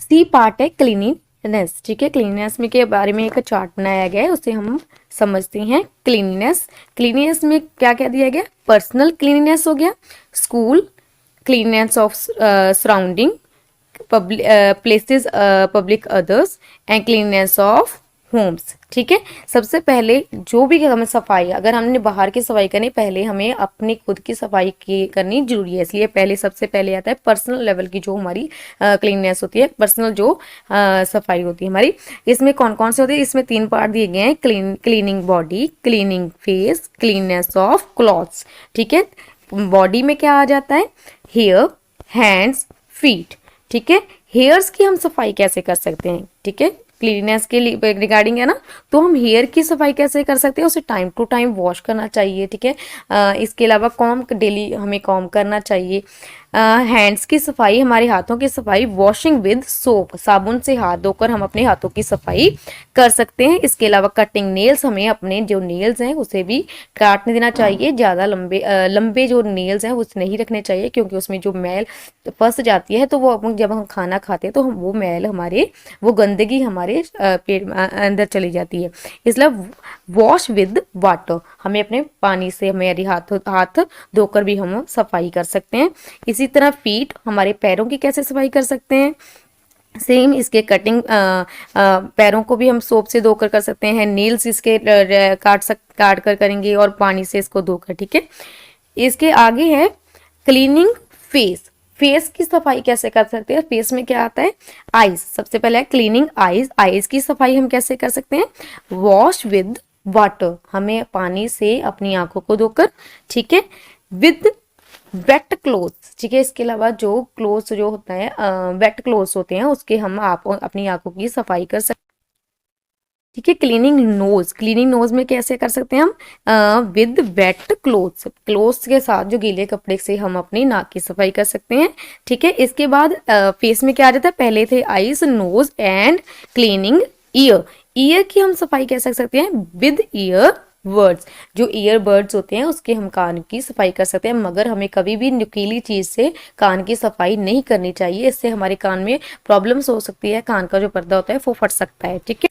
C part है cleanliness. ठीक है, क्लीनिनेस में के बारे में एक चार्ट बनाया गया है, उसे हम समझते हैं। क्लीनिनेस, क्लीनिनेस में क्या क्या दिया गया? पर्सनल क्लीनिनेस हो गया, school, cleanliness of surrounding, places, public others, and cleanliness of homes. ठीक है, सबसे पहले जो भी हमें सफाई, अगर हमने बाहर की सफाई करनी, पहले हमें अपनी खुद की सफाई की करनी जरूरी है। इसलिए पहले सबसे पहले आता है पर्सनल लेवल की जो हमारी क्लीननेस होती है, पर्सनल जो सफाई होती है हमारी। इसमें कौन कौन से होते हैं? इसमें 3 पार्ट दिए गए हैं, cleaning body, cleaning face, cleanliness of clothes. ठीक है, बॉडी में क्या आ जाता है? Hair, hands, feet. ठीक है, हेयर्स की हम सफाई कैसे कर सकते हैं? ठीक है, क्लीननेस के लिए रिगार्डिंग है ना, तो हम हेयर की सफाई कैसे कर सकते हैं? उसे टाइम टू टाइम वॉश करना चाहिए। ठीक है, इसके अलावा कॉम डेली हमें कॉम करना चाहिए। हैंड्स की सफाई, हमारे हाथों की सफाई, वॉशिंग विद सोप, साबुन से हाथ धोकर हम अपने हाथों की सफाई कर सकते हैं। इसके अलावा कटिंग नेल्स, हमें अपने जो नेल्स हैं उसे भी काटने देना चाहिए। ज़्यादा लंबे जो नेल्स हैं उसे नहीं रखने चाहिए, क्योंकि उसमें जो मैल फंस जाती है, तो वो जब हम खाना खाते हैं तो हम वो मैल हमारे, वो गंदगी हमारे पेट अंदर चली जाती है। इसलिए वॉश विद वाटर, हमें अपने पानी से हमारे हाथ धोकर भी हम सफाई कर सकते हैं। इसी तरह फीट, हमारे पैरों की कैसे सफाई कर सकते हैं? सेम इसके कटिंग, पैरों को भी हम सोप से धोकर कर सकते हैं। नेल्स इसके काट कर करेंगे और पानी से इसको धोकर। ठीक है, इसके आगे है क्लीनिंग फेस। फेस की सफाई कैसे कर सकते हैं? फेस में क्या आता है? आईज, सबसे पहले है क्लीनिंग आईज। आईज की सफाई हम कैसे कर सकते हैं? वॉश विद वाटर, हमें पानी से अपनी आंखों को धोकर। ठीक है, विद वेट क्लोथ्स। ठीक है, इसके अलावा जो क्लोथ्स जो होता है, वेट क्लोथ्स होते हैं, उसके हम अपनी आंखों की सफाई कर सकते हैं। ठीक है, क्लीनिंग नोज, क्लीनिंग नोज में कैसे कर सकते हैं हम? विद वेट क्लोथ्स, क्लोथ्स के साथ जो गीले कपड़े से हम अपनी नाक की सफाई कर सकते हैं। ठीक है, इसके बाद फेस में क्या आ जाता है? पहले थे eyes, nose and cleaning ear. Ear की हम सफाई कैसे कर सकते हैं? विद ईयर वर्ड्स, जो ईयर बर्ड्स होते हैं उसके हम कान की सफाई कर सकते हैं, मगर हमें कभी भी नुकीली चीज से कान की सफाई नहीं करनी चाहिए। इससे हमारे कान में प्रॉब्लम्स हो सकती है, कान का जो पर्दा होता है वो फट सकता है। ठीक है,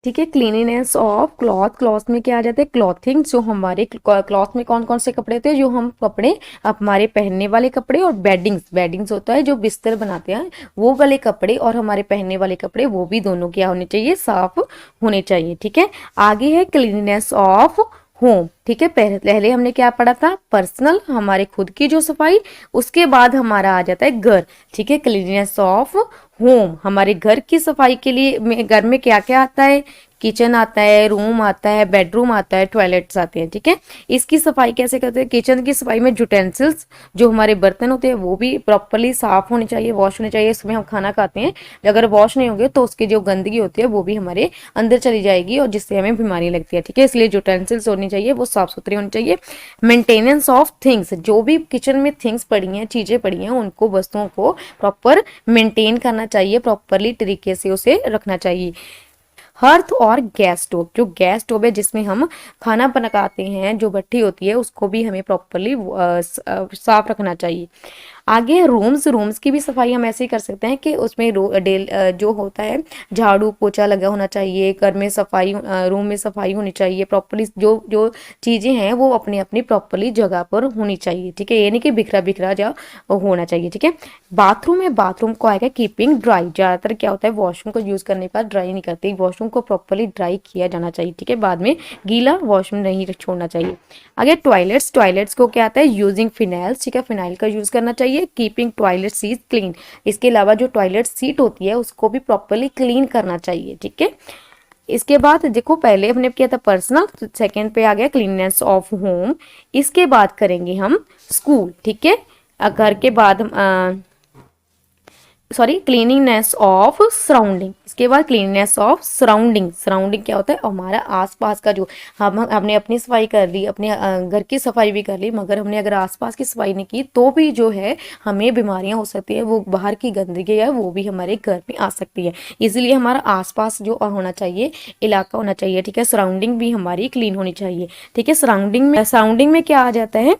ठीक है, क्लीनिनेस ऑफ क्लॉथ, क्लॉथ में क्या आ जाता है? क्लॉथिंग, जो हमारे क्लॉथ में कौन कौन से कपड़े होते हैं? जो हम कपड़े, हमारे पहनने वाले कपड़े, और बेडिंग्स, बेडिंग्स होता है जो बिस्तर बनाते हैं, वो वाले कपड़े, और हमारे पहनने वाले कपड़े, वो भी दोनों क्या होने चाहिए? साफ होने चाहिए। ठीक है, आगे है क्लीनिनेस ऑफ होम। ठीक है, पहले हमने क्या पढ़ा था? पर्सनल, हमारे खुद की जो सफाई, उसके बाद हमारा आ जाता है घर। ठीक है, क्लीनिनेस ऑफ होम, हमारे घर की सफाई के लिए घर में क्या क्या आता है? किचन आता है, रूम आता है, बेडरूम आता है, टॉयलेट्स आते हैं। ठीक है, इसकी सफाई कैसे करते हैं? किचन की सफाई में यूटेंसिल्स, जो हमारे बर्तन होते हैं, वो भी प्रॉपरली साफ होने चाहिए, वॉश होने चाहिए। इसमें हम खाना खाते हैं, अगर वॉश नहीं होंगे तो उसकी जो गंदगी होती है वो भी हमारे अंदर चली जाएगी और जिससे हमें बीमारी लगती है। ठीक है, इसलिए यूटेंसिल्स होनी चाहिए, वो साफ सुथरी होनी चाहिए। मेंटेनेंस ऑफ थिंग्स, जो भी किचन में थिंग्स पड़ी हैं, चीजें पड़ी हैं, उनको, वस्तुओं को प्रॉपर मेंटेन करना चाहिए, प्रॉपरली तरीके से उसे रखना चाहिए। हर्थ और गैस स्टोव, जो गैस स्टोव है जिसमें हम खाना पकाते हैं, जो भट्टी होती है, उसको भी हमें प्रॉपरली साफ रखना चाहिए। आगे रूम्स, रूम्स की भी सफाई हम ऐसे ही कर सकते हैं कि उसमें जो होता है झाड़ू पोछा लगा होना चाहिए, घर में सफाई, रूम में सफाई होनी चाहिए, प्रॉपरली जो जो चीज़ें हैं वो अपनी अपनी प्रॉपरली जगह पर होनी चाहिए। ठीक है, ये नहीं कि बिखरा बिखरा जा होना चाहिए। ठीक है, बाथरूम है, बाथरूम को आएगा कीपिंग ड्राई। ज़्यादातर क्या होता है? वॉशरूम को यूज़ करने पर ड्राई नहीं करते, वॉशरूम को प्रॉपरली ड्राई किया जाना चाहिए। ठीक है, बाद में गीला वॉशरूम नहीं छोड़ना चाहिए। आगे टॉयलेट्स, टॉयलेट्स को क्या आता है? यूजिंग फिनाइल्स। ठीक है, फिनाइल का यूज़ करना चाहिए। कीपिंग टॉयलेट सीट क्लीन, इसके अलावा जो टॉयलेट सीट होती है उसको भी प्रॉपरली क्लीन करना चाहिए। ठीक है, इसके बाद देखो, पहले हमने किया था पर्सनल, सेकंड पे आ गया क्लीननेस ऑफ होम, इसके बाद करेंगे हम स्कूल। ठीक है, घर के बाद सॉरी क्लीनिंगनेस ऑफ सराउंडिंग। इसके बाद क्लीनिंगनेस ऑफ सराउंडिंग। सराउंडिंग क्या होता है, हमारा आसपास का जो हमने अपनी सफाई कर ली, अपने घर की सफाई भी कर ली, मगर हमने अगर आसपास की सफाई नहीं की तो भी जो है हमें बीमारियां हो सकती है, वो बाहर की गंदगी है वो भी हमारे घर में आ सकती है। इसलिए हमारा आसपास जो होना चाहिए, इलाका होना चाहिए, ठीक है, सराउंडिंग भी हमारी क्लीन होनी चाहिए, ठीक है। सराउंडिंग में क्या आ जाता है,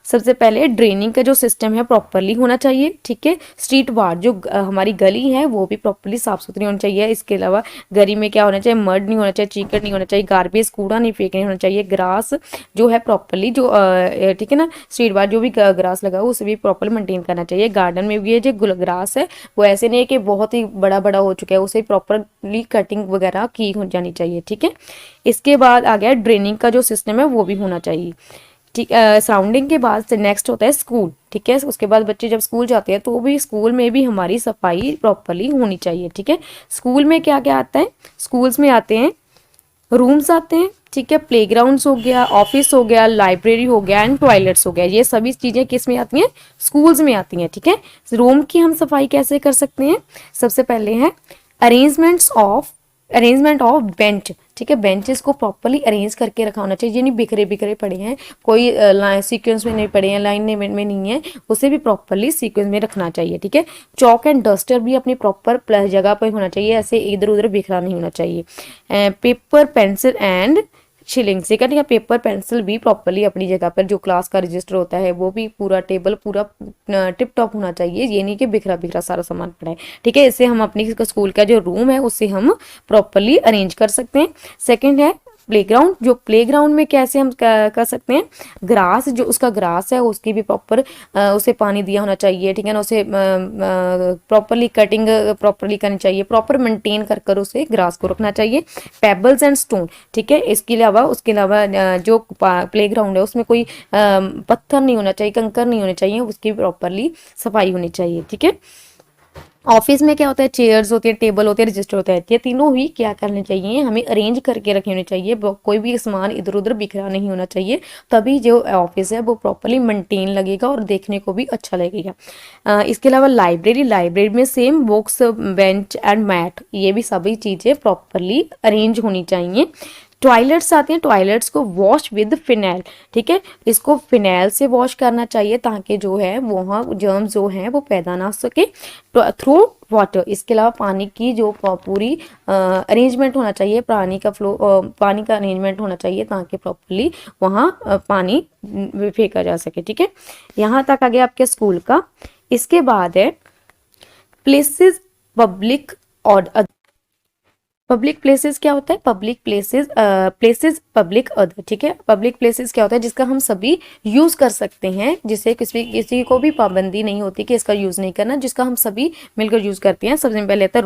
सबसे पहले ड्रेनिंग का जो सिस्टम है प्रॉपरली होना चाहिए, ठीक है। स्ट्रीट वार्ड जो हमारी गली है वो भी प्रॉपरली साफ सुथरी होनी चाहिए। इसके अलावा गली में क्या होना चाहिए, मड नहीं होना चाहिए, चीकट नहीं होना चाहिए, गार्बेज कूड़ा नहीं फेंकने होना चाहिए, ग्रास जो है प्रॉपरली जो ठीक है ना, स्ट्रीट वार्ड जो भी ग्रास लगा हो उसे भी प्रॉपर मेंटेन करना चाहिए। गार्डन में भी ये जो ग्रास है वो ऐसे नहीं है कि बहुत ही बड़ा बड़ा हो चुका है, उसे प्रॉपरली कटिंग वगैरह की हो जानी चाहिए, ठीक है। इसके बाद आ गया ड्रेनिंग का जो सिस्टम है वो भी होना चाहिए, ठीक। सराउंडिंग के बाद से नेक्स्ट होता है स्कूल, ठीक है। उसके बाद बच्चे जब स्कूल जाते हैं तो भी स्कूल में भी हमारी सफाई प्रॉपरली होनी चाहिए, ठीक है। स्कूल में क्या क्या आता है, स्कूल्स में आते हैं रूम्स आते हैं, ठीक है, प्लेग्राउंड्स हो गया, ऑफिस हो गया, लाइब्रेरी हो गया एंड टॉयलेट्स हो गया। ये सभी चीज़ें किस में आती हैं, स्कूल्स में आती हैं, ठीक है। रूम की हम सफाई कैसे कर सकते हैं, सबसे पहले है अरेंजमेंट ऑफ बेंच, ठीक है। बेंचेस को प्रॉपरली अरेंज करके रखा होना चाहिए, ये नहीं बिखरे बिखरे पड़े हैं, कोई सीक्वेंस में नहीं पड़े हैं, लाइन में नहीं है, उसे भी प्रॉपरली सीक्वेंस में रखना चाहिए, ठीक है। चौक एंड डस्टर भी अपनी प्रॉपर जगह पर होना चाहिए, ऐसे इधर उधर बिखरा नहीं होना चाहिए। Paper pencil and shilling, second या पेपर पेंसिल भी प्रॉपरली अपनी जगह पर, जो क्लास का रजिस्टर होता है वो भी पूरा टेबल पूरा टिप टॉप होना चाहिए, ये नहीं कि बिखरा बिखरा सारा सामान पड़ा है, ठीक है। इससे हम अपनी स्कूल का जो रूम है उसे हम प्रॉपरली अरेंज कर सकते हैं। सेकंड है प्लेग्राउंड, जो प्लेग्राउंड में कैसे हम कर सकते हैं, ग्रास जो उसका ग्रास है उसकी भी प्रॉपर उसे पानी दिया होना चाहिए, ठीक है ना, उसे प्रॉपरली कटिंग प्रॉपरली करनी चाहिए, प्रॉपर मेंटेन कर कर उसे ग्रास को रखना चाहिए। पेबल्स एंड स्टोन, ठीक है। उसके अलावा जो प्लेग्राउंड है उसमें कोई पत्थर नहीं होना चाहिए, कंकर नहीं होने चाहिए, उसकी प्रॉपरली सफाई होनी चाहिए, ठीक है। ऑफिस में क्या होता है, चेयर्स होती है, टेबल होते हैं, रजिस्टर होता है, ये तीनों ही क्या करने चाहिए, हमें अरेंज करके रखे होने चाहिए, कोई भी सामान इधर उधर बिखरा नहीं होना चाहिए, तभी जो ऑफिस है वो प्रॉपरली मेंटेन लगेगा और देखने को भी अच्छा लगेगा। इसके अलावा लाइब्रेरी में same books, bench and mat, ये भी सभी चीज़ें प्रॉपरली अरेंज होनी चाहिए। टॉयलेट्स आते हैं, टॉयलेट्स को वॉश विद फिनाइल, ठीक है, इसको फिनाइल से वॉश करना चाहिए ताकि जो है वहाँ जर्म्स जो हैं वो पैदा ना हो सके थ्रू वाटर। इसके अलावा पानी की जो पूरी अरेंजमेंट होना चाहिए, पानी का अरेंजमेंट होना चाहिए ताकि प्रॉपरली वहाँ पानी फेंका जा सके, ठीक है। यहाँ तक आ गया आपके स्कूल का। इसके बाद है प्लेसेस पब्लिक और पब्लिक प्लेसेस क्या होता है, प्लेसेस पब्लिक अदर, ठीक है। पब्लिक प्लेसेस क्या होता है, जिसका हम सभी यूज कर सकते हैं, जिसे किसी को भी पाबंदी नहीं होती कि इसका यूज नहीं करना, जिसका हम सभी मिलकर यूज करते हैं। सबसे पहले आता है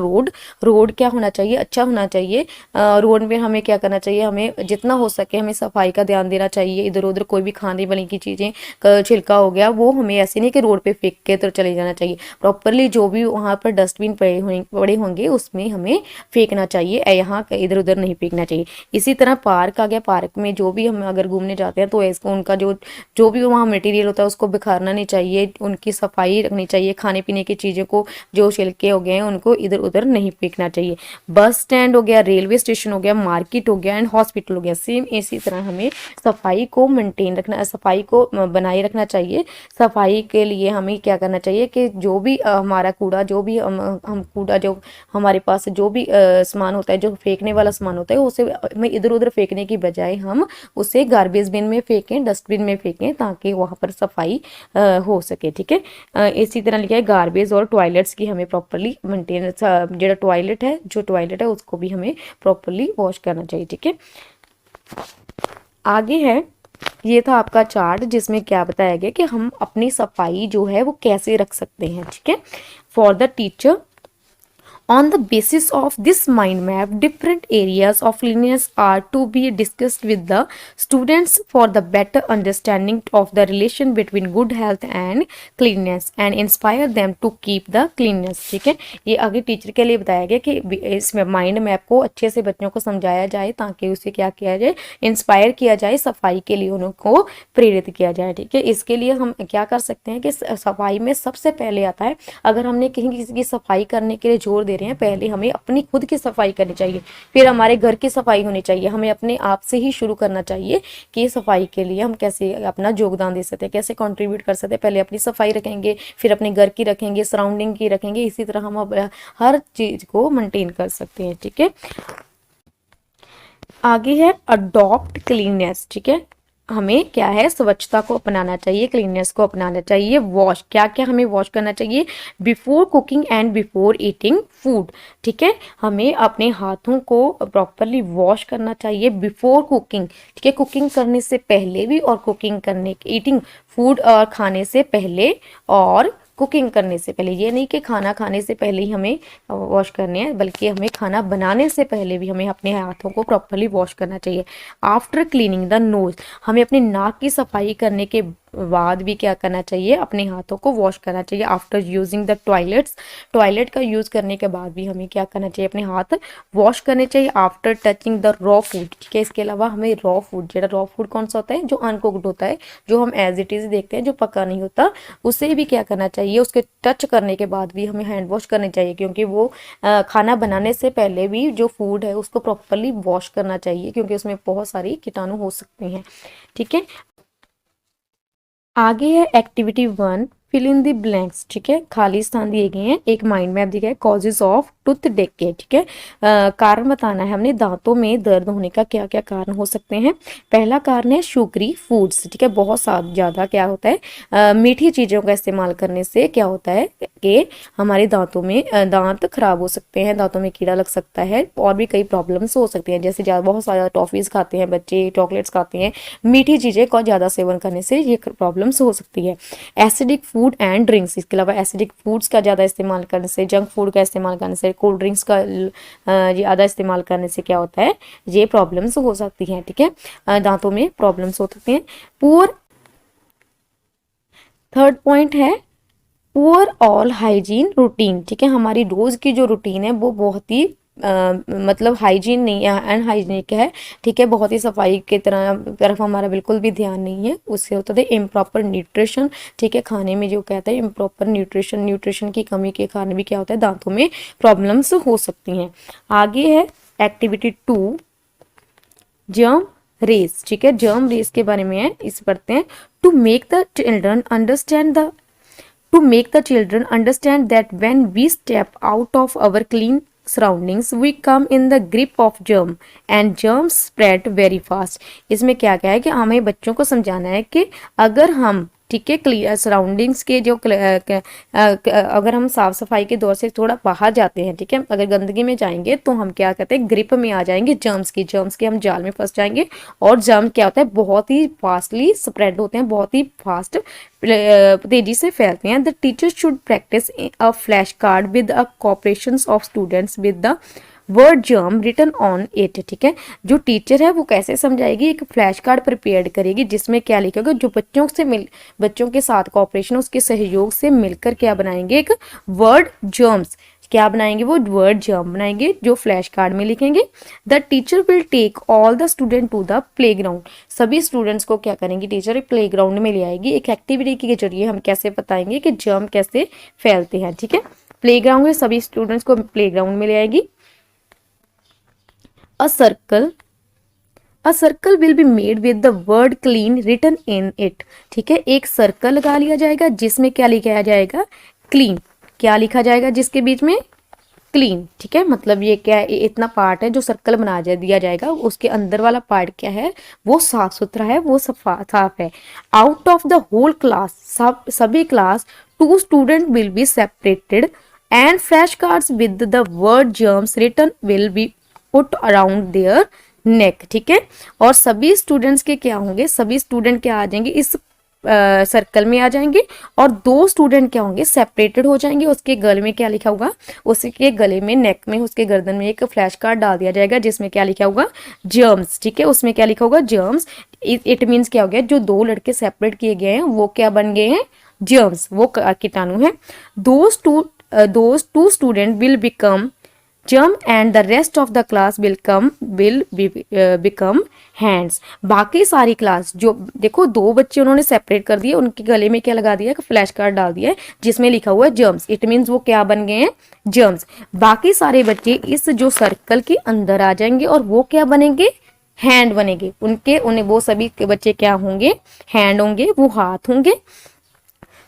रोड क्या होना चाहिए, अच्छा होना चाहिए। रोड में हमें क्या करना चाहिए, हमें जितना हो सके हमें सफाई का ध्यान देना चाहिए। इधर उधर कोई भी खाने वाली की चीजें छिलका हो गया वो हमें ऐसे नहीं कि रोड पे फेंक के तो चले जाना चाहिए, प्रॉपरली जो भी वहां पर डस्टबिन पड़े होंगे उसमें हमें फेंकना चाहिए, यहाँ इधर उधर नहीं फेंकना चाहिए। इसी तरह पार्क आ गया, पार्क में जो भी हम अगर घूमने जाते हैं तो इसको उनका जो भी वहाँ मटेरियल होता है उसको बिखारना नहीं चाहिए, उनकी सफाई रखनी चाहिए। खाने पीने की चीज़ों को जो छिलके हो गए हैं उनको इधर उधर नहीं फेंकना चाहिए। बस स्टैंड हो गया, रेलवे स्टेशन हो गया, मार्केट हो गया एंड हॉस्पिटल हो गया, सेम इसी तरह हमें सफाई को मेंटेन रखना, सफाई को बनाए रखना चाहिए। सफाई के लिए हमें क्या करना चाहिए कि जो भी हमारा कूड़ा, जो भी हम कूड़ा जो हमारे पास जो भी सामान होता है, जो फेंकने वाला सामान होता है, उसे हमें इधर उधर फेंकने की बजाय हम उसे गार्बेज बिन में फेंकें, डस्टबिन में फेंकें ताकि वहाँ पर सफाई हो सके, ठीक है। इसी तरह लिखा है गार्बेज और टॉयलेट्स की हमें प्रॉपरली मेंटेन, जो टॉयलेट है उसको भी हमें प्रॉपरली वॉश करना चाहिए, ठीक है। आगे है, ये था आपका चार्ट जिसमें क्या बताया गया कि हम अपनी सफाई जो है वो कैसे रख सकते हैं, ठीक है। For the teacher On the basis of this mind map, different areas of cleanliness are to be discussed with the students for the better understanding of the relation between good health and cleanliness and inspire them to keep the cleanliness। ठीक है, ये आगे teacher के लिए बताया गया कि इसमें माइंड मैप को अच्छे से बच्चों को समझाया जाए ताकि उसे क्या किया जाए, इंस्पायर किया जाए, सफाई के लिए उनको प्रेरित किया जाए। ठीक है, इसके लिए हम क्या कर सकते हैं कि सफाई में सबसे पहले आता है, अगर हमने कहीं किसी की सफाई करने के लिए जोर दे रहे हैं, पहले हमें अपनी खुद की सफाई करनी चाहिए, फिर हमारे घर की सफाई होनी चाहिए। हमें अपने आप से ही शुरू करना चाहिए कि सफाई के लिए हम कैसे अपना योगदान दे सकते हैं, कैसे कंट्रीब्यूट कर सकते हैं। पहले अपनी सफाई रखेंगे, फिर अपने घर की रखेंगे, सराउंडिंग की रखेंगे, इसी तरह हम हर चीज को मेंटेन कर सकते हैं। ठीक है, आगे है अडॉप्ट क्लीननेस। ठीक है, हमें क्या है, स्वच्छता को अपनाना चाहिए, क्लीननेस को अपनाना चाहिए। वॉश, क्या क्या हमें वॉश करना चाहिए, before cooking and before eating food. ठीक है, हमें अपने हाथों को प्रॉपरली वॉश करना चाहिए बिफोर कुकिंग। ठीक है, कुकिंग करने से पहले भी और कुकिंग करने, ईटिंग फूड और खाने से पहले और कुकिंग करने से पहले। ये नहीं कि खाना खाने से पहले ही हमें वॉश करने हैं, बल्कि हमें खाना बनाने से पहले भी हमें अपने हाथों को प्रॉपरली वॉश करना चाहिए। आफ्टर क्लीनिंग द नोज, हमें अपनी नाक की सफाई करने के बाद भी क्या करना चाहिए, अपने हाथों को वॉश करना चाहिए। After using the toilets, toilet का यूज़ करने के बाद भी हमें क्या करना चाहिए, अपने हाथ वॉश करने चाहिए। After touching the raw food, ठीक है, इसके अलावा हमें रॉ फूड, जो रॉ फूड कौन सा होता है, जो अनकुक्ड होता है, जो हम एज इट इज़ देखते हैं, जो पका नहीं होता, उसे भी क्या करना चाहिए, उसके टच करने के बाद भी हमें हैंड वॉश करनी चाहिए, क्योंकि वो खाना बनाने से पहले भी जो फूड है उसको प्रॉपरली वॉश करना चाहिए, क्योंकि उसमें बहुत सारी कीटाणु हो सकते हैं। ठीक है, आगे है activity 1, fill in the blanks. ठीक है, खाली स्थान दिए गए हैं, एक माइंड मैप दिया है, कॉजेज ऑफ टूथ डेके। ठीक है, कारण बताना है हमने, दांतों में दर्द होने का क्या क्या कारण हो सकते हैं। पहला कारण है शुगरी फूड्स। ठीक है, बहुत ज़्यादा क्या होता है, मीठी चीज़ों का इस्तेमाल करने से क्या होता है कि हमारे दांतों में दांत खराब हो सकते हैं, दांतों में कीड़ा लग सकता है, और भी कई प्रॉब्लम्स हो सकती हैं, जैसे बहुत ज़्यादा टॉफ़ीज़ खाते हैं बच्चे, चॉकलेट्स खाते हैं, मीठी चीज़ें का ज़्यादा सेवन करने से ये प्रॉब्लम्स हो सकती है। एसिडिक फूड एंड ड्रिंक्स, इसके अलावा एसिडिक फूड्स का ज़्यादा इस्तेमाल करने से, जंक फूड का इस्तेमाल करने से, कोल्ड ड्रिंक्स का ज़्यादा इस्तेमाल करने से क्या होता है, ये प्रॉब्लम्स हो सकती हैं। ठीक है, दांतों में प्रॉब्लम्स हो सकती हैं। पुअर, थर्ड पॉइंट है पुअर ऑल हाइजीन रूटीन। ठीक है, हमारी रोज़ की जो रूटीन है वो बहुत ही मतलब हाइजीन नहीं है, अनहाइजीनिक है। ठीक है, बहुत ही सफाई की तरफ हमारा बिल्कुल भी ध्यान नहीं है, उससे होता है इम्प्रॉपर न्यूट्रिशन। ठीक है, खाने में जो कहता है इम्प्रॉपर न्यूट्रिशन की कमी के कारण भी क्या होता है, दांतों में प्रॉब्लम्स हो सकती हैं। आगे है एक्टिविटी 2, जर्म रेस। ठीक है, जर्म रेस के बारे में है, इस पढ़ते हैं। To make the children understand that when we step out of our clean surroundings we come in the grip of germ and germs spread very fast। इसमें क्या क्या है कि हमें बच्चों को समझाना है कि अगर हम, ठीक है, क्लियर सराउंडिंग्स के जो अगर हम साफ सफाई के दौर से थोड़ा बाहर जाते हैं, ठीक है, अगर गंदगी में जाएंगे तो हम क्या कहते हैं, ग्रिप में आ जाएंगे जर्म्स के हम जाल में फंस जाएंगे। और जर्म क्या होता है, बहुत ही फास्टली स्प्रेड होते हैं, बहुत ही फास्ट तेजी से फैलते हैं। The teacher should practise a flash card with a cooperation of students with the word germ written on it. ठीक है, जो टीचर है वो कैसे समझाएगी, एक फ्लैश कार्ड प्रिपेयर करेगी जिसमें क्या लिखेगा, जो बच्चों के साथ कॉपरेशन, उसके सहयोग से मिलकर क्या बनाएंगे, एक वर्ड जर्म्स, क्या बनाएंगे, वो वर्ड जर्म बनाएंगे जो फ्लैश कार्ड में लिखेंगे। The teacher will take all the student to the playground, सभी स्टूडेंट्स को क्या करेंगी, टीचर प्लेग्राउंड में ले आएगी। एक एक्टिविटी के जरिए हम कैसे बताएंगे कि जर्म कैसे फैलते हैं। ठीक है, प्लेग्राउंड में सभी स्टूडेंट्स को प्लेग्राउंड में ले आएगी। A circle will be made with the word clean written in it। ठीक है, एक सर्कल लगा लिया जाएगा जिसमें क्या लिखा जाएगा, क्लीन। क्या लिखा जाएगा जिसके बीच में, क्लीन। ठीक है, मतलब ये क्या है, इतना पार्ट है जो सर्कल बना दिया जाएगा, उसके अंदर वाला पार्ट क्या है, वो साफ सुथरा है, वो साफ है। Out of the whole class, सभी class, 2 student will be separated and flash cards with the word germs written will be put around their neck. ठीक है, और सभी स्टूडेंट्स के क्या होंगे, सभी स्टूडेंट क्या आ जाएंगे, इस सर्कल में आ जाएंगे और 2 स्टूडेंट क्या होंगे, सेपरेटेड हो जाएंगे। उसके गले में क्या लिखा होगा, उसके गले में, नेक में, उसके गर्दन में एक फ्लैश कार्ड डाल दिया जाएगा जिसमें क्या लिखा होगा, जर्म्स। ठीक है, उसमें क्या लिखा होगा, जर्म्स। इट मीन्स क्या हो गया, जो 2 लड़के सेपरेट किए गए हैं वो क्या बन गए हैं, जर्म्स, वो कीटाणु है। Those two student will become germ and the rest of the class become hands। बाकी सारी क्लास, जो देखो 2 बच्चे उन्होंने सेपरेट कर दिए, उनके गले में क्या लगा दिया, फ्लैश कार्ड डाल दिया है जिसमें लिखा हुआ है जर्म्स। इट मीन्स वो क्या बन गए हैं, जर्म्स। बाकी सारे बच्चे इस जो सर्कल के अंदर आ जाएंगे और वो क्या बनेंगे, हैंड बनेंगे। उन्हें वो सभी बच्चे क्या होंगे, हैंड होंगे, वो हाथ होंगे।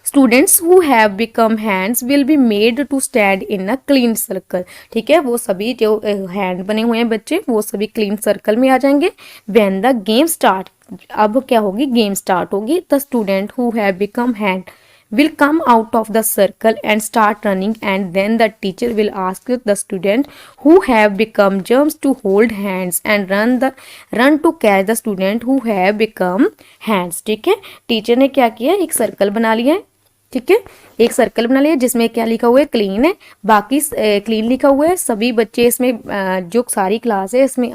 Students who have become hands will be made to stand in a clean circle. ठीक है, वो सभी जो हैंड बने हुए हैं बच्चे, वो सभी क्लीन सर्कल में आ जाएंगे। व्हेन द गेम स्टार्ट, अब क्या होगी, गेम स्टार्ट होगी। The student who have become hand will come out of the circle and start running, and then the teacher will ask the student who have become germs to hold hands and run to catch the student who have become hands। ठीक है, teacher ने क्या किया, एक circle बना लिया है। ठीक है, एक सर्कल बना लिया जिसमें क्या लिखा हुआ है, क्लीन है, बाकी क्लीन लिखा हुआ है। सभी बच्चे इसमें जो सारी क्लास है इसमें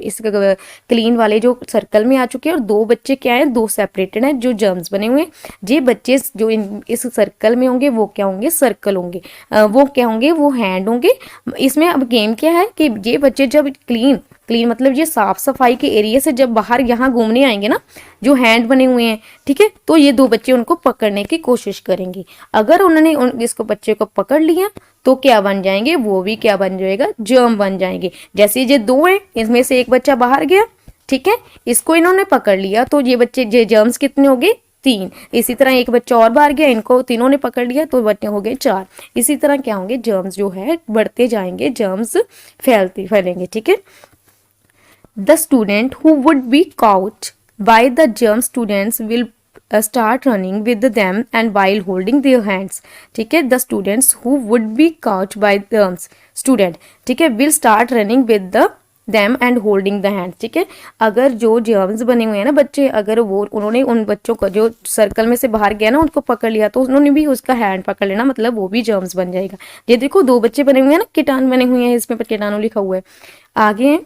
इस क्लीन वाले जो सर्कल में आ चुके हैं, और 2 बच्चे क्या है, 2 सेपरेटेड हैं जो जर्म्स बने हुए हैं। ये बच्चे जो इस सर्कल में होंगे वो क्या होंगे, सर्कल होंगे, वो क्या होंगे, वो हैंड होंगे। इसमें अब गेम क्या है कि ये बच्चे जब क्लीन मतलब ये साफ सफाई के एरिया से जब बाहर यहाँ घूमने आएंगे ना, जो हैंड बने हुए हैं, ठीक है, तो ये 2 बच्चे उनको पकड़ने की कोशिश करेंगे। अगर उन्होंने इसको बच्चे को पकड़ लिया तो क्या बन जाएंगे, वो भी क्या बन जाएगा, जर्म बन जाएंगे। जैसे ये 2 हैं, इसमें से एक बच्चा बाहर गया, ठीक है, इसको इन्होंने पकड़ लिया तो ये बच्चे, ये जर्म्स कितने हो गए, 3। इसी तरह एक बच्चा और बाहर गया, इनको तीनों ने पकड़ लिया तो बच्चे हो गए 4। इसी तरह क्या होंगे, जर्म्स जो है बढ़ते जाएंगे, जर्म्स फैलेंगे। ठीक है, the student who would be caught by the germ students will start running with them and while holding their hands। ठीक है, the students who would be caught by germs student, ठीक है, will start running with them and holding the hands। ठीक है, अगर जो germs बने हुए हैं ना बच्चे, अगर वो उन्होंने उन बच्चों को जो सर्कल में से बाहर गया ना, उनको पकड़ लिया तो उन्होंने भी उसका हैंड पकड़ लेना, मतलब वो भी जर्म्स बन जाएगा। ये देखो 2 बच्चे बने हुए हैं ना, कीटाणु बने हुए हैं, इसमें पर कीटाणु लिखा हुआ है। आगे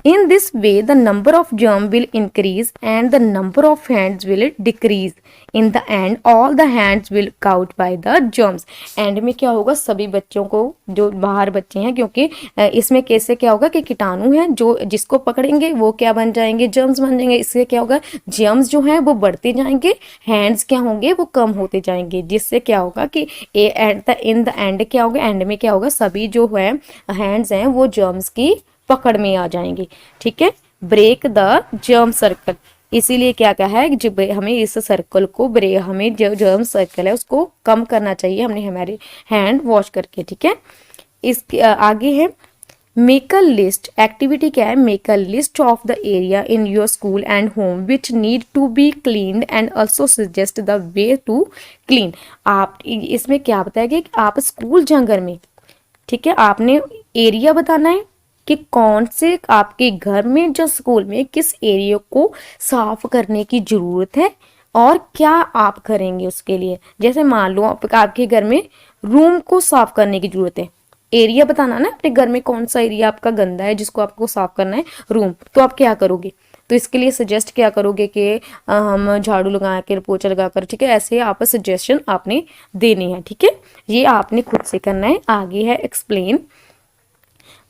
in this way the number of germ will increase and the number of hands will decrease। in the end all the hands will caught by the germs। And में क्या होगा, सभी बच्चों को, जो बाहर बच्चे हैं, क्योंकि इसमें कैसे क्या होगा कि कीटाणु हैं जो जिसको पकड़ेंगे वो क्या बन जाएंगे, जर्म्स बन जाएंगे। इससे क्या होगा, जर्म्स जो हैं वो बढ़ते जाएंगे, हैंड्स क्या होंगे, वो कम होते जाएंगे, जिससे क्या होगा कि इन द एंड क्या होगा, एंड में क्या होगा, सभी जो है हैंड्स हैं वो जर्म्स की पकड़ में आ जाएंगे। ठीक है, ब्रेक द जर्म सर्कल, इसीलिए क्या कहा है, जब हमें इस सर्कल को हमें जो जर्म सर्कल है उसको कम करना चाहिए, हमने हमारे हैंड वॉश करके। ठीक है, इसके आगे है मेक अ लिस्ट। एक्टिविटी क्या है, make a list of the area in your school and home which need to be cleaned and also suggest the way to clean. आप इसमें क्या बताया कि आप स्कूल या घर में, ठीक है, आपने एरिया बताना है कि कौन से आपके घर में जो स्कूल में किस एरिया को साफ करने की जरूरत है और क्या आप करेंगे उसके लिए। जैसे मान लो आपके घर में रूम को साफ करने की जरूरत है, एरिया बताना ना अपने घर में कौन सा एरिया आपका गंदा है जिसको आपको साफ करना है, रूम, तो आप क्या करोगे, तो इसके लिए सजेस्ट क्या करोगे कि हम झाड़ू लगा कर, पोछा लगा कर, ठीक है, ऐसे आप सजेशन आपने देने हैं। ठीक है, ये आपने खुद से करना है। आगे है एक्सप्लेन,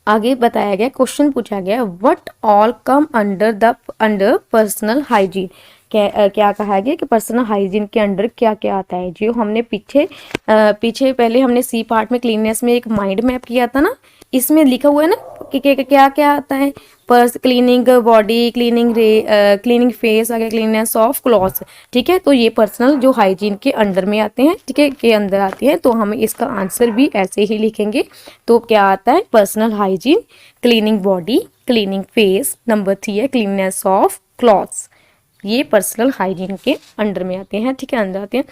आगे बताया गया, क्वेश्चन पूछा गया what all come under personal hygiene. क्या कहा गया कि पर्सनल हाइजीन के अंडर क्या क्या आता है। जो हमने पीछे पहले हमने सी पार्ट में क्लीननेस में एक माइंड मैप किया था ना, इसमें लिखा हुआ है ना कि क्या क्या आता है, purse cleaning body, cleaning face, आगे क्लीननेस ऑफ क्लॉथ्स। ठीक है, तो ये पर्सनल जो हाइजीन के अंडर में आते हैं, ठीक है, के अंदर आती है, तो हम इसका आंसर भी ऐसे ही लिखेंगे। तो क्या आता है, personal hygiene, cleaning body, cleaning face, number 3 है क्लीननेस ऑफ क्लॉथ्स। ये पर्सनल हाइजीन के अंडर में आते हैं। ठीक है, अंदर आते हैं।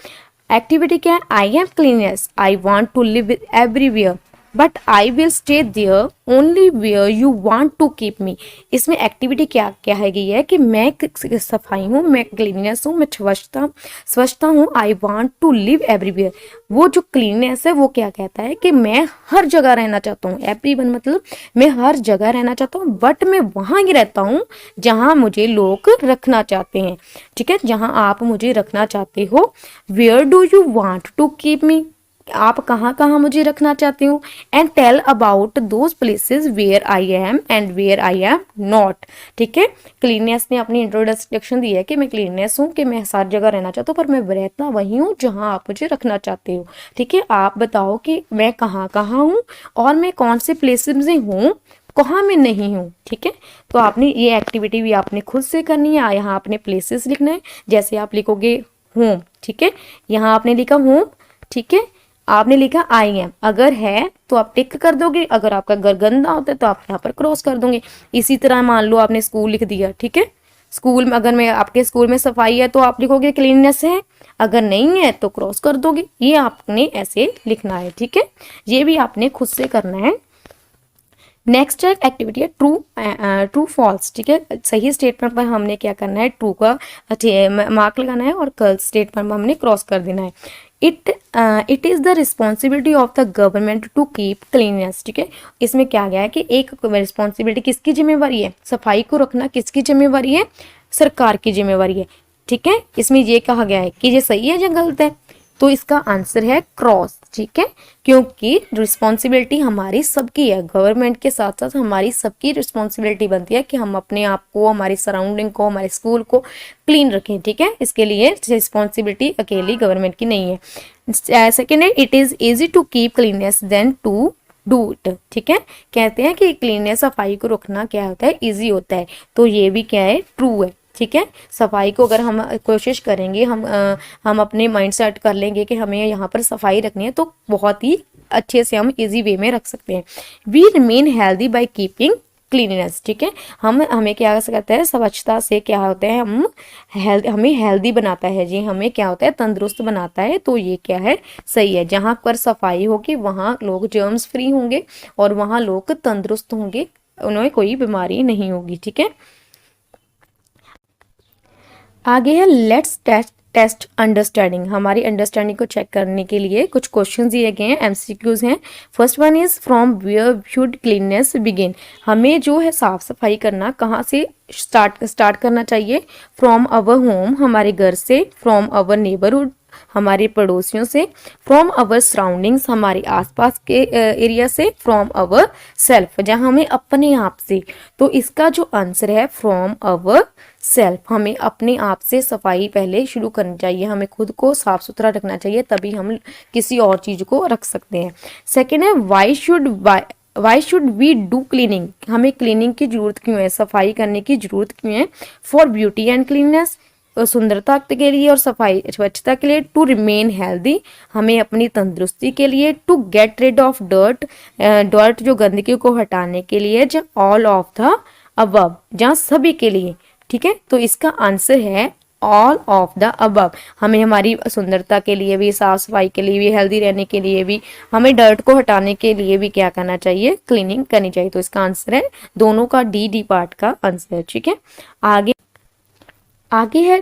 एक्टिविटी क्या है, I am cleanliness, I want to live everywhere. But I will stay there only where you want to keep me. इसमें एक्टिविटी क्या क्या है गई है कि मैं सफाई हूँ, मैं क्लीननेस हूँ, मैं स्वच्छता हूँ। I want to live everywhere. वो जो क्लीननेस है वो क्या कहता है कि मैं हर जगह रहना चाहता हूँ। एवरीवन मतलब मैं हर जगह रहना चाहता हूँ, बट मैं वहाँ ही रहता हूँ जहाँ मुझे लोग रखना चाहते हैं। ठीक है, जहाँ आप मुझे रखना चाहते हो। Where do you want to keep me, आप कहाँ कहाँ मुझे रखना चाहते हो। And tell about those places where I am and where I am not. ठीक है, क्लीननेस ने अपनी इंट्रोडक्शन दी है कि मैं क्लीननेस हूँ, कि मैं हर जगह रहना चाहता हूँ, पर मैं रहता वही हूँ जहाँ आप मुझे रखना चाहते हो। ठीक है, आप बताओ कि मैं कहाँ कहाँ हूँ और मैं कौन से प्लेसेस में हूँ, कहाँ मैं नहीं हूँ। ठीक है, तो आपने ये एक्टिविटी भी आपने खुद से करनी है। यहाँ आपने प्लेसेस लिखना है, जैसे आप लिखोगे होम। ठीक है, यहाँ आपने लिखा होम। ठीक है, आपने लिखा आई एम, अगर है तो आप टिक कर दोगे, अगर आपका घर गंदा होता है तो आप यहाँ पर क्रॉस कर दोगे। इसी तरह मान लो आपने स्कूल लिख दिया। ठीक है, स्कूल में अगर मैं आपके स्कूल में सफाई है तो आप लिखोगे क्लीननेस है, अगर नहीं है तो क्रॉस कर दोगे। ये आपने ऐसे लिखना है। ठीक है, ये भी आपने खुद से करना है। नेक्स्ट एक्टिविटी है ट्रू फॉल्स। ठीक है, सही स्टेटमेंट पर हमने क्या करना है, ट्रू का मार्क लगाना है और गलत स्टेटमेंट पर हमने क्रॉस कर देना है। It is the responsibility of the government to keep cleanliness. ठीक है, इसमें क्या गया है कि एक रिस्पॉन्सिबिलिटी किसकी जिम्मेवारी है, सफाई को रखना किसकी जिम्मेवारी है, सरकार की जिम्मेवारी है। ठीक है, इसमें ये कहा गया है कि ये सही है या गलत है, तो इसका आंसर है क्रॉस। ठीक है, क्योंकि रिस्पॉन्सिबिलिटी हमारी सबकी है, गवर्नमेंट के साथ साथ हमारी सबकी रिस्पॉन्सिबिलिटी बनती है कि हम अपने आप को, हमारी सराउंडिंग को, हमारे स्कूल को क्लीन रखें। ठीक है, इसके लिए रिस्पॉन्सिबिलिटी अकेली गवर्नमेंट की नहीं है। सेकेंड है it is easy to keep cleanliness then to do it. ठीक है, कहते हैं कि क्लीननेस सफाई को रखना क्या होता है, ईजी होता है, तो ये भी क्या है, ट्रू है। ठीक है, सफाई को अगर हम कोशिश करेंगे, हम अपने माइंड सेट कर लेंगे कि हमें यहाँ पर सफाई रखनी है, तो बहुत ही अच्छे से हम इजी वे में रख सकते हैं। We remain healthy by keeping cleanliness. ठीक है, हमें क्या कहते हैं, स्वच्छता से क्या होता है, हमें हेल्दी बनाता है जी, हमें क्या होता है, तंदुरुस्त बनाता है। तो ये क्या है, सही है। जहाँ पर सफाई होगी वहाँ लोग जर्म्स फ्री होंगे और वहाँ लोग तंदुरुस्त होंगे, उन्हें कोई बीमारी नहीं होगी। ठीक है, आगे है लेट्स टेस्ट अंडरस्टैंडिंग। हमारी अंडरस्टैंडिंग को चेक करने के लिए कुछ क्वेश्चन दिए गए हैं, एमसीक्यूज हैं। First one is from where should cleanliness begin. हमें जो है साफ सफाई करना कहाँ से स्टार्ट करना चाहिए, फ्रॉम अवर होम, हमारे घर से, फ्रॉम अवर नेबरहुड, हमारे पड़ोसियों से, फ्रॉम अवर सराउंडिंग्स, हमारे आसपास के एरिया से, फ्रॉम अवर सेल्फ, जहाँ हमें अपने आप से। तो इसका जो आंसर है फ्रॉम अवर सेल्फ, हमें अपने आप से सफाई पहले शुरू करनी चाहिए, हमें खुद को साफ सुथरा रखना चाहिए, तभी हम किसी और चीज को रख सकते हैं। सेकेंड है why should we do cleaning. हमें क्लीनिंग की जरूरत क्यों है, सफाई करने की जरूरत क्यों है, फॉर ब्यूटी एंड क्लीननेस, सुंदरता के लिए और सफाई स्वच्छता के लिए, टू रिमेन हेल्दी, हमें अपनी तंदुरुस्ती के लिए, to get rid of dirt जो गंदगी को हटाने के लिए, जब ऑल ऑफ द अबव, जहाँ सभी के लिए। ठीक है, तो इसका आंसर है ऑल ऑफ द अबव। हमें हमारी सुंदरता के लिए भी, साफ सफाई के लिए भी, हेल्दी रहने के लिए भी, हमें डर्ट को हटाने के लिए भी क्या करना चाहिए, क्लीनिंग करनी चाहिए। तो इसका आंसर है दोनों का डी पार्ट का आंसर है। ठीक है, आगे है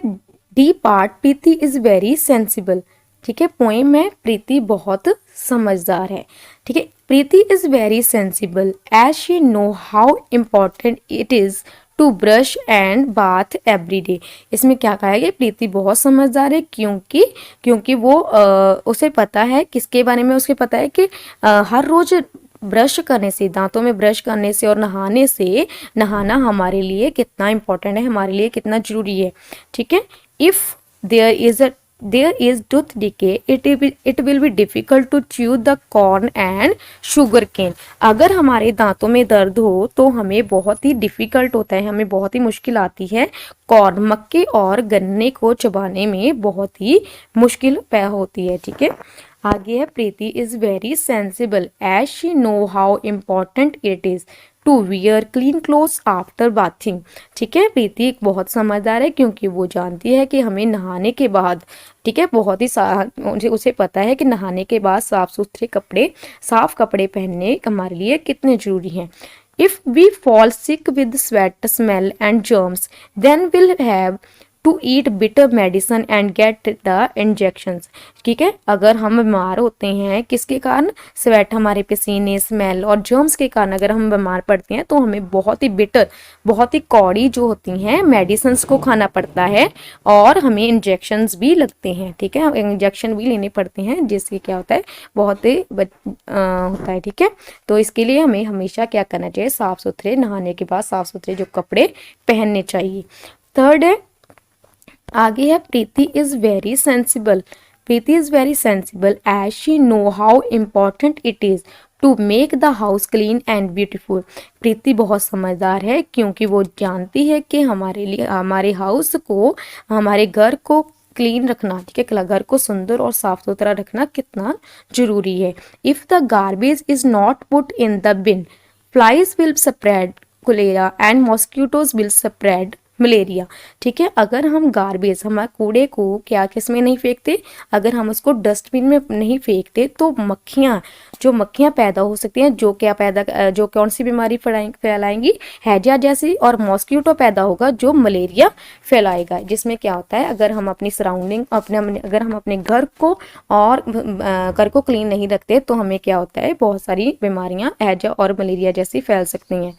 D part, Preeti is very sensible. ठीक है, पोएम में प्रीति बहुत समझदार है। ठीक है, Preeti is very sensible as she know how important it is to brush and bath every day. इसमें क्या कहा है, प्रीति बहुत समझदार है क्योंकि वो उसे पता है, किसके बारे में उसे पता है कि हर रोज ब्रश करने से, दांतों में ब्रश करने से और नहाना हमारे लिए कितना इंपॉर्टेंट है, हमारे लिए कितना जरूरी है। ठीक है, if there is tooth decay it will be difficult to chew the corn and sugarcane. अगर हमारे दांतों में दर्द हो तो हमें बहुत ही डिफिकल्ट होता है, हमें बहुत ही मुश्किल आती है कॉर्न, मक्के और गन्ने को चबाने में बहुत ही मुश्किल पैदा होती है। ठीक है, आगे है Preeti is very sensible as she know how important it is to wear clean clothes after bathing. ठीक है, प्रीति एक बहुत समझदार है क्योंकि वो जानती है कि हमें नहाने के बाद, ठीक है, बहुत ही उसे पता है कि नहाने के बाद साफ सुथरे कपड़े, साफ कपड़े पहनने हमारे लिए कितने जरूरी हैं। If we fall sick with sweat, smell and germs, then we'll have to eat bitter medicine and get the injections। ठीक है, अगर हम बीमार होते हैं किसके कारण, स्वेट, हमारे पसीने, स्मेल और जर्म्स के कारण अगर हम बीमार पड़ते हैं तो हमें बहुत ही बिटर, बहुत ही कौड़ी जो होती हैं मेडिसिन को खाना पड़ता है और हमें इंजेक्शंस भी लगते हैं। ठीक है, इंजेक्शन भी लेने पड़ते हैं जिससे क्या होता है, बहुत ही होता है। ठीक है, तो इसके लिए हमें हमेशा क्या करना चाहिए, साफ सुथरे, नहाने के बाद साफ सुथरे जो कपड़े पहनने चाहिए। थर्ड है, आगे है, Preeti is very sensible. Preeti is very sensible as she know how important it is to make the house clean and beautiful. Preeti बहुत समझदार है क्योंकि वो जानती है कि हमारे लिए, हमारे हाउस को, हमारे घर को क्लीन रखना, ठीक है, घर को सुंदर और साफ सुथरा रखना कितना जरूरी है। If the garbage is not put in the bin, flies will spread cholera and mosquitoes will spread malaria. ठीक है, अगर हम गार्बेज, हमारे कूड़े को क्या किस में नहीं फेंकते, अगर हम उसको डस्टबिन में नहीं फेंकते तो मक्खियाँ, जो मक्खियाँ पैदा हो सकती हैं, जो क्या पैदा, जो कौन सी बीमारी फैलाएंगी, हैजा जैसी, और मॉस्किटो पैदा होगा जो मलेरिया फैलाएगा। जिसमें क्या होता है, अगर हम अपनी सराउंडिंग, अगर हम अपने घर को और घर को क्लीन नहीं रखते तो हमें क्या होता है, बहुत सारी बीमारियां हैजा और मलेरिया जैसी फैल सकती हैं।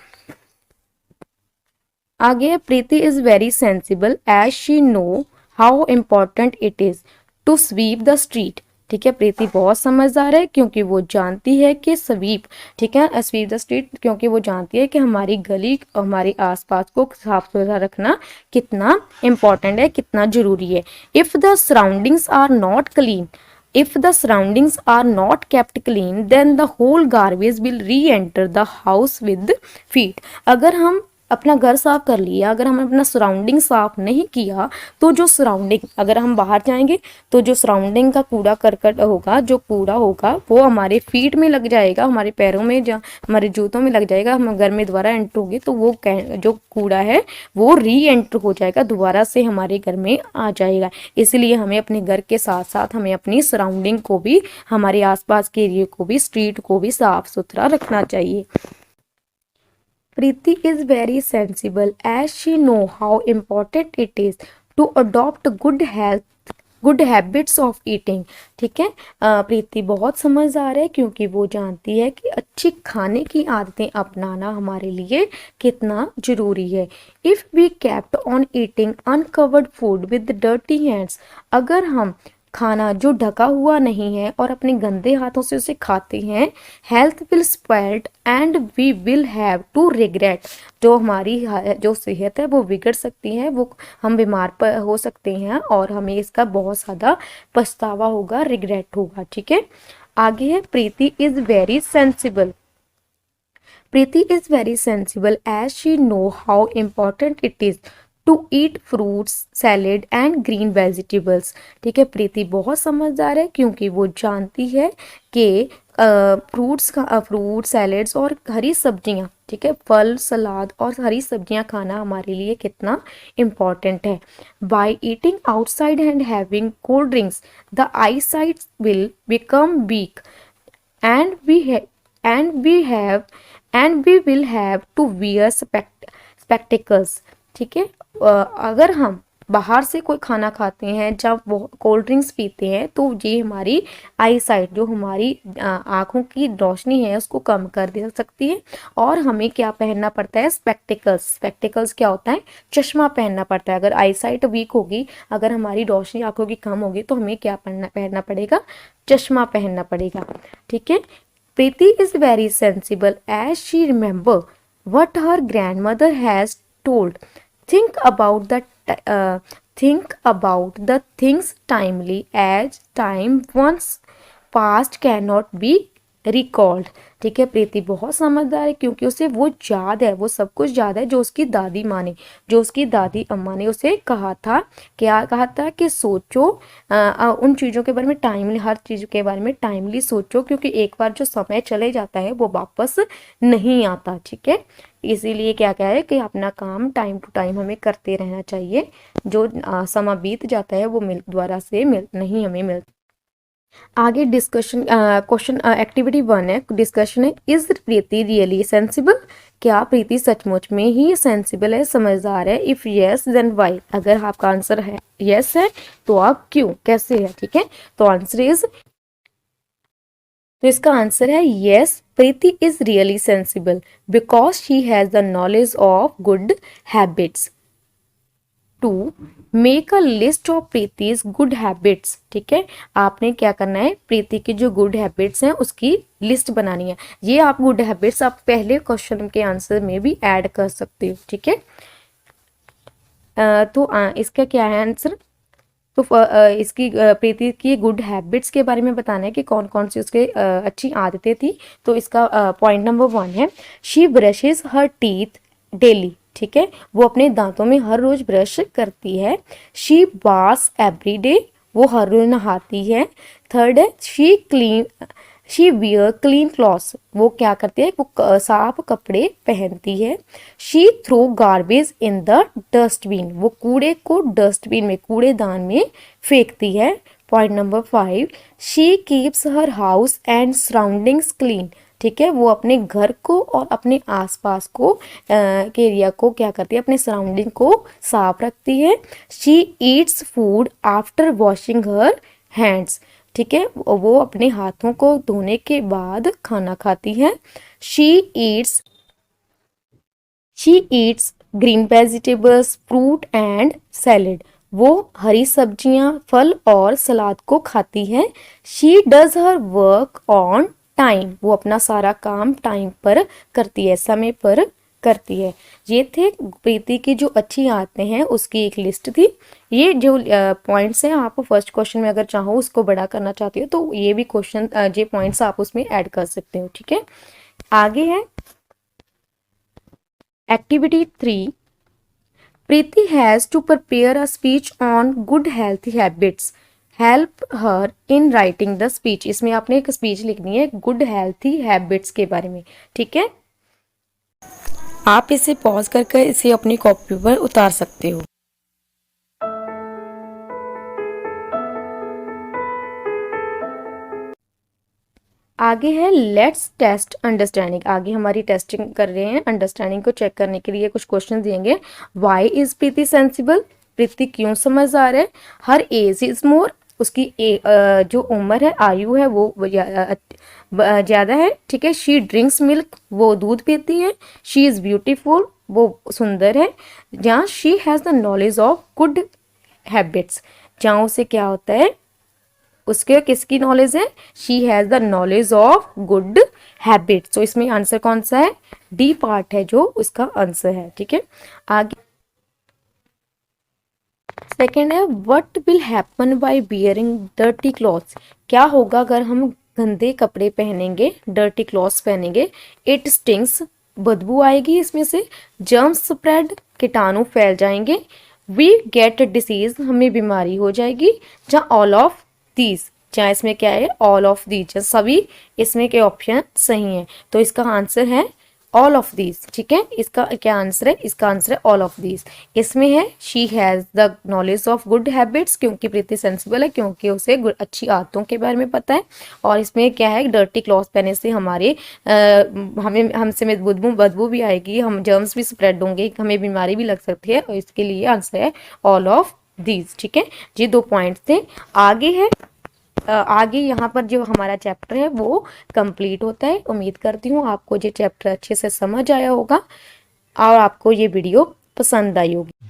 आगे, Preeti is very sensible as she know how important it is to sweep the street. ठीक है, प्रीति बहुत समझदार है क्योंकि वो जानती है कि स्वीप, ठीक है, स्वीप द स्ट्रीट, क्योंकि वो जानती है कि हमारी गली, हमारे आसपास को साफ सुथरा रखना कितना इम्पॉर्टेंट है, कितना जरूरी है। If the surroundings are not clean, if the surroundings are not kept clean then the whole garbage will re-enter the house with feet। अगर हम अपना घर साफ कर लिया, अगर हम अपना सराउंडिंग साफ नहीं किया तो जो सराउंडिंग, अगर हम बाहर जाएंगे तो जो सराउंडिंग का कूड़ा करकट होगा, जो कूड़ा होगा वो हमारे फीट में लग जाएगा, हमारे पैरों में, हमारे जूतों में लग जाएगा, हम घर में दोबारा एंटर होगी तो वो जो कूड़ा है वो री एंटर हो जाएगा, दोबारा से हमारे घर में आ जाएगा। इसलिए हमें अपने घर के साथ साथ हमें अपनी सराउंडिंग को भी, हमारे आसपास के एरिया को भी, स्ट्रीट को भी साफ सुथरा रखना चाहिए। Preeti is very sensible as she know how important it is to adopt good habits of eating। ठीक है, प्रीति बहुत समझदार है क्योंकि वो जानती है कि अच्छी खाने की आदतें अपनाना हमारे लिए कितना जरूरी है। If we kept on eating uncovered food with dirty hands, अगर हम खाना जो ढका हुआ नहीं है और अपने गंदे हाथों से उसे खाते हैं, health will spoiled and we will have to regret, जो हमारी जो सेहत है वो बिगड़ सकती है, वो हम बीमार हो सकते हैं और हमें इसका बहुत ज़्यादा पछतावा होगा, रिग्रेट होगा। ठीक है, आगे है, Preeti is very sensible. Preeti is very sensible as she know how important it is to eat fruits, salad and green vegetables. ठीक है, प्रीति बहुत समझदार है क्योंकि वो जानती है कि फ्रूट, सैलेड्स और हरी सब्जियां, ठीक है, फल, सलाद और हरी सब्जियां खाना हमारे लिए कितना इम्पॉर्टेंट है। By eating outside and having cold drinks the eyesight will become weak and we will have to wear spectacles. ठीक है, अगर हम बाहर से कोई खाना खाते हैं, जब वो कोल्ड ड्रिंक्स पीते हैं तो ये हमारी आई साइट, जो हमारी आँखों की रोशनी है उसको कम कर दे सकती है और हमें क्या पहनना पड़ता है, स्पेक्टिकल्स। स्पेक्टिकल्स क्या होता है, चश्मा पहनना पड़ता है। अगर आई साइट वीक होगी, अगर हमारी रोशनी आँखों की कम होगी तो हमें क्या पहनना पड़ेगा, चश्मा पहनना पड़ेगा। ठीक है, Preeti is very sensible as she remember what her grandmother has told। Think about the things timely, as time once past cannot be recalled. ठीक है, प्रीति बहुत समझदार है क्योंकि उसे वो याद है, वो सब कुछ याद है जो उसकी दादी माँ ने, जो उसकी दादी अम्मा ने उसे कहा था। क्या कहा था कि सोचो उन चीज़ों के बारे में टाइमली, हर चीज़ के बारे में टाइमली सोचो, क्योंकि एक बार जो समय चले जाता है वो वापस नहीं आता। ठीक है, इसीलिए क्या क्या है कि अपना काम टाइम टू टाइम हमें करते रहना चाहिए। जो समय बीत जाता है वो दोबारा से नहीं हमें मिलता। आगे डिस्कशन क्वेश्चन एक्टिविटी 1 है, डिस्कशन है, इज प्रीति रियली सेंसिबल? क्या प्रीति सचमुच में ही सेंसिबल है, समझदार है? If yes then why? अगर आपका आंसर है यस है तो आप क्यों, कैसे है? ठीक है, तो आंसर इज, तो इसका आंसर है yes, Preeti is really sensible because she has the knowledge of good habits. 2, make a list of Preeti's good habits. ठीक है, आपने क्या करना है, प्रीति की जो गुड हैबिट्स हैं उसकी लिस्ट बनानी है। ये आप गुड हैबिट्स आप पहले क्वेश्चन के आंसर में भी ऐड कर सकते हो। ठीक है, तो इसका क्या है आंसर, तो इसकी प्रीति की गुड हैबिट्स के बारे में बताना है कि कौन कौन सी उसके अच्छी आदतें थी। तो इसका पॉइंट नंबर 1 है, she brushes her teeth daily. ठीक है, वो अपने दांतों में हर रोज ब्रश करती है। शी बास एवरी डे, वो हर रोज नहाती है। थर्ड है, शी वियर क्लीन क्लॉथ्स, वो क्या करती है, वो साफ कपड़े पहनती है। She throw garbage in the dustbin, वो कूड़े को डस्टबिन में, कूड़ेदान में फेंकती है। Point number 5, she keeps her house and surroundings clean. ठीक है, वो अपने घर को और अपने आसपास को के एरिया को क्या करती है, अपने सराउंडिंग को साफ रखती है। She Yeats food after washing her hands. ठीक है, वो अपने हाथों को धोने के बाद खाना खाती है। She Yeats she Yeats green vegetables, fruit and salad, वो हरी सब्जियां, फल और सलाद को खाती है। She does her work on time, वो अपना सारा काम टाइम पर करती है, समय पर करती है। ये थे प्रीति की जो अच्छी आदतें हैं उसकी एक लिस्ट थी। ये जो पॉइंट्स हैं, आप फर्स्ट क्वेश्चन में अगर चाहो उसको बड़ा करना चाहती हो तो ये भी क्वेश्चन, ये पॉइंट्स आप उसमें ऐड कर सकते हो। ठीक है, आगे है activity 3, Preeti has to prepare a speech on good health habits, help her in writing the speech. इसमें आपने एक स्पीच लिखनी है गुड हेल्थी हैबिट्स के बारे में। ठीक है, आप इसे पॉज करके इसे अपनी कॉपी पर उतार सकते हो। आगे है लेट्स टेस्ट अंडरस्टैंडिंग, आगे हमारी टेस्टिंग कर रहे हैं, अंडरस्टैंडिंग को चेक करने के लिए कुछ क्वेश्चन दिएंगे। Why is Preeti sensible, Preeti क्यों समझदार है? हर एज इज मोर, उसकी जो उम्र है, आयु है वो ज़्यादा है। ठीक है, शी ड्रिंक्स मिल्क, वो दूध पीती है। शी इज़ ब्यूटीफुल, वो सुंदर है। जहाँ she has the knowledge of good habits, जहाँ उसे क्या होता है, उसके किसकी नॉलेज है, she has the knowledge of good habits. तो इसमें आंसर कौन सा है, डी पार्ट है जो उसका आंसर है। ठीक है, आगे सेकेंड है, what will happen by bearing dirty clothes, क्या होगा अगर हम गंदे कपड़े पहनेंगे, डर्टी क्लॉथ्स पहनेंगे? इट स्टिंग्स, बदबू आएगी इसमें से। जर्म्स स्प्रेड, कीटाणु फैल जाएंगे। वी गेट डिसीज, हमें बीमारी हो जाएगी। जहाँ ऑल ऑफ दीज, जहाँ इसमें क्या है, ऑल ऑफ दीज, सभी इसमें के ऑप्शन सही हैं। तो इसका आंसर है ऑल ऑफ दीज। ठीक है, इसका क्या आंसर है, इसका आंसर है ऑल ऑफ दीज। इसमें है she has the knowledge of good habits, क्योंकि प्रीति सेंसिबल है, क्योंकि उसे अच्छी आदतों के बारे में पता है। और इसमें क्या है, डर्टी क्लॉथ पहनने से हमारे हमें हमसे में बदबू भी आएगी, हम जर्म्स भी स्प्रेड होंगे, हमें बीमारी भी लग सकती है, और इसके लिए आंसर है ऑल ऑफ दीज। ठीक है, ये 2 पॉइंट्स थे। आगे है आगे यहाँ पर जो हमारा चैप्टर है वो कंप्लीट होता है। उम्मीद करती हूँ आपको ये चैप्टर अच्छे से समझ आया होगा और आपको ये वीडियो पसंद आई होगी।